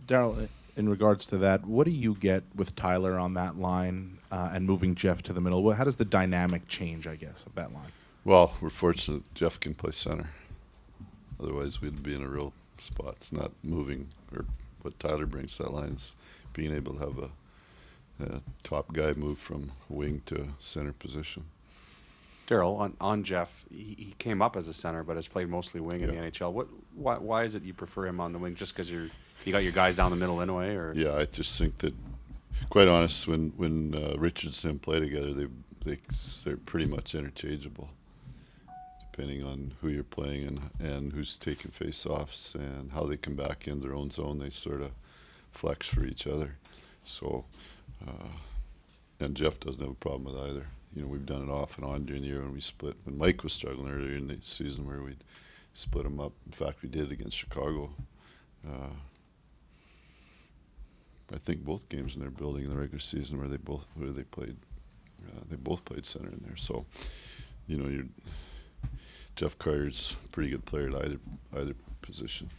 Darryl, in regards to that, what do you get with Tyler on that line and moving Jeff to the middle? How does the dynamic change, I guess, of that line? Well, we're fortunate Jeff can play center. Otherwise, we'd be in a real spot. It's not moving, or what Tyler brings to that line is being able to have a top guy move from wing to center position. Darryl, on Jeff, he came up as a center, but has played mostly wing in the NHL. Why is it you prefer him on the wing? Just because you got your guys down the middle anyway, or? Yeah, I just think that, quite honest, when Richardson and play together, they're pretty much interchangeable, depending on who you're playing and who's taking face-offs and how they come back in their own zone. They sort of flex for each other. So, and Jeff doesn't have a problem with either. You know, we've done it off and on during the year when we split. When Mike was struggling earlier in the season, where we'd split him up. In fact, we did against Chicago. I think both games in their building in the regular season where they both played center in there. So, you know, Jeff Carter's a pretty good player at either position.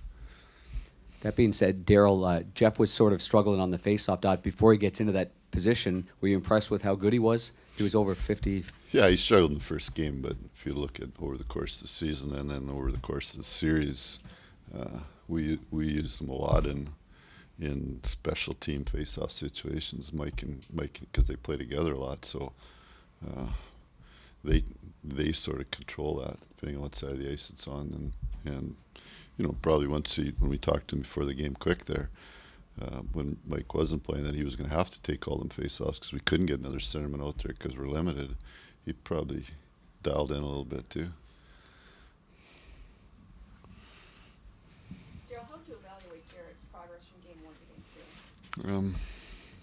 That being said, Darryl, Jeff was sort of struggling on the faceoff dot before he gets into that position. Were you impressed with how good he was? He was over 50. Yeah, he struggled in the first game, but if you look at over the course of the season and then over the course of the series, we used him a lot in special team face-off situations. Mike, because they play together a lot, so they sort of control that depending on what side of the ice it's on, and you know, probably when we talked to him before the game quick there, when Mike wasn't playing, that he was going to have to take all them face-offs because we couldn't get another centerman out there because we're limited. He probably dialed in a little bit too. Darryl, how do you evaluate Jarrett's progress from game 1 to game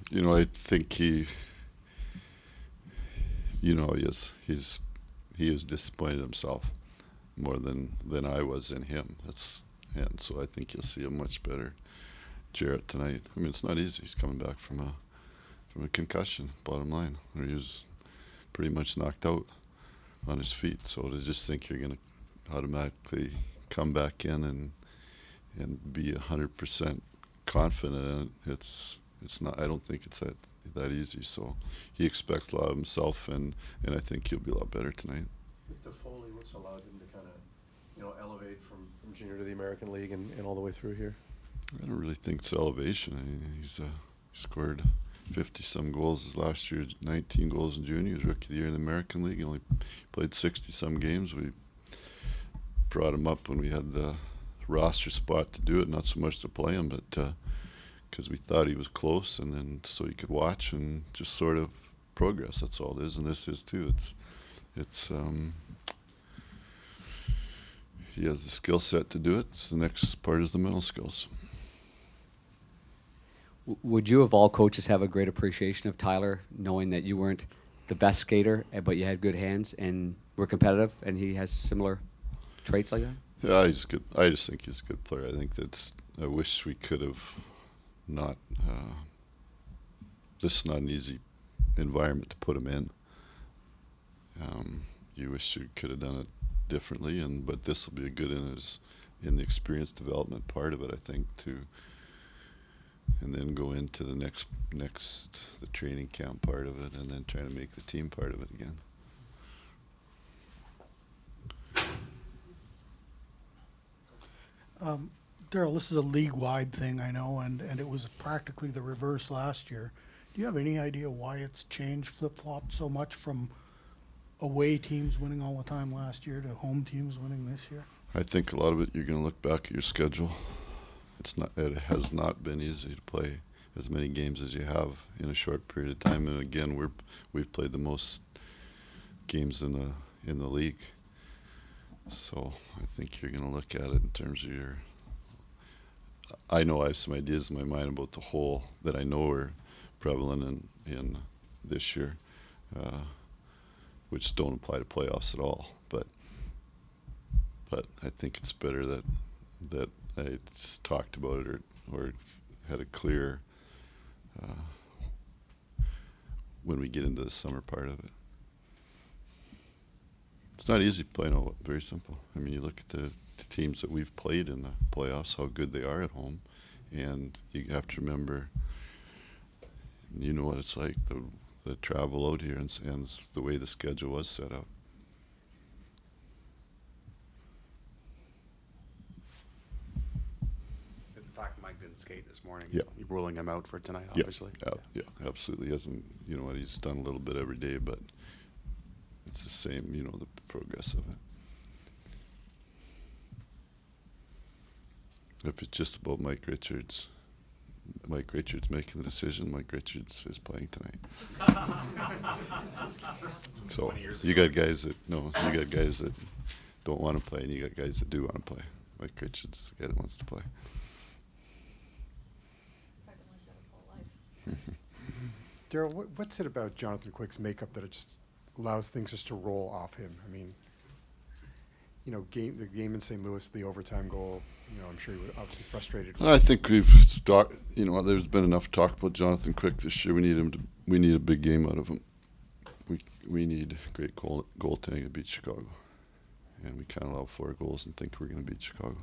2? You know, I think he is disappointed himself more than I was in him. And so I think you'll see a much better Jarrett tonight. I mean, it's not easy. He's coming back from a concussion, bottom line, where he was pretty much knocked out on his feet. So to just think you're going to automatically come back in and be 100% confident in it, it's not. I don't think it's that easy. So he expects a lot of himself, and I think he'll be a lot better tonight. Victor Foley, what's allowed him to kind of, elevate from junior to the American League and all the way through here? I don't really think it's elevation. I mean, he scored 50-some goals his last year, 19 goals in junior. He was Rookie of the Year in the American League. He only played 60-some games. We brought him up when we had the roster spot to do it, not so much to play him, but because we thought he was close, and then so he could watch and just sort of progress. That's all it is, and this is too. It's he has the skill set to do it. So the next part is the mental skills. Would you, of all coaches, have a great appreciation of Tyler, knowing that you weren't the best skater, but you had good hands and were competitive, and he has similar traits like that? Yeah, he's good. I just think he's a good player. I think I wish we could have not. This is not an easy environment to put him in. You wish you could have done it differently, but this will be a good in the experience development part of it, I think, too. And then go into the next the training camp part of it, and then trying to make the team part of it again. Darryl, this is a league-wide thing, I know, and it was practically the reverse last year. Do you have any idea why it's changed, flip-flopped so much from away teams winning all the time last year to home teams winning this year? I think a lot of it, you're going to look back at your schedule. It has not been easy to play as many games as you have in a short period of time. And again, we've played the most games in the league. So I think you're going to look at it in terms of your. I know I have some ideas in my mind about the whole that I know are prevalent in this year, which don't apply to playoffs at all. But I think it's better that I talked about it or had a clear when we get into the summer part of it. It's not easy to play, no, very simple. I mean, you look at the teams that we've played in the playoffs, how good they are at home, and you have to remember, you know what it's like, the travel out here and the way the schedule was set up. The fact Mike didn't skate this morning, Yeah. you're ruling him out for tonight, obviously. Yeah, absolutely. He hasn't, you know what, he's done a little bit every day, but it's the same, you know, the progress of it. If it's just about Mike Richards making the decision, Mike Richards is playing tonight. So you got guys that don't want to play, and you got guys that do want to play. Mike Richards is the guy that wants to play. He's probably been like that his whole life. Darryl, what's it about Jonathan Quick's makeup that it just allows things just to roll off him? I mean, you know, the game in St. Louis, the overtime goal, you know, I'm sure he was obviously frustrated. I think you know, there's been enough talk about Jonathan Quick this year. We need a big game out of him. We need great goaltending to beat Chicago, and we can't allow 4 goals and think we're going to beat Chicago.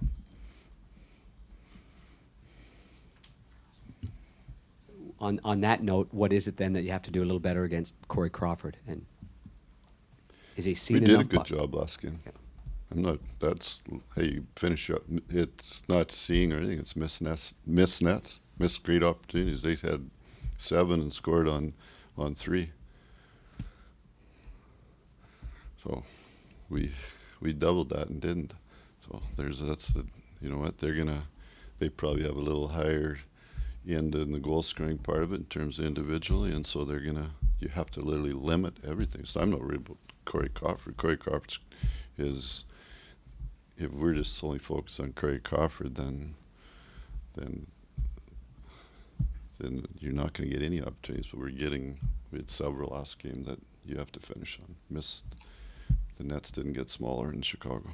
On that note, what is it then that you have to do a little better against Corey Crawford? And is he seen We enough? did a good job last game. Yeah. Hey, finish up. It's not seeing or anything. It's missed nets, missed great opportunities. They had 7 and scored on 3. So we doubled that and didn't. So you know what, they probably have a little higher end in the goal scoring part of it in terms of individually, and so you have to literally limit everything. So I'm not worried about Corey Crawford. Corey Crawford is, if we're just only focused on Corey Crawford, then you're not going to get any opportunities. But we had several last game that you have to finish on. The nets didn't get smaller in Chicago.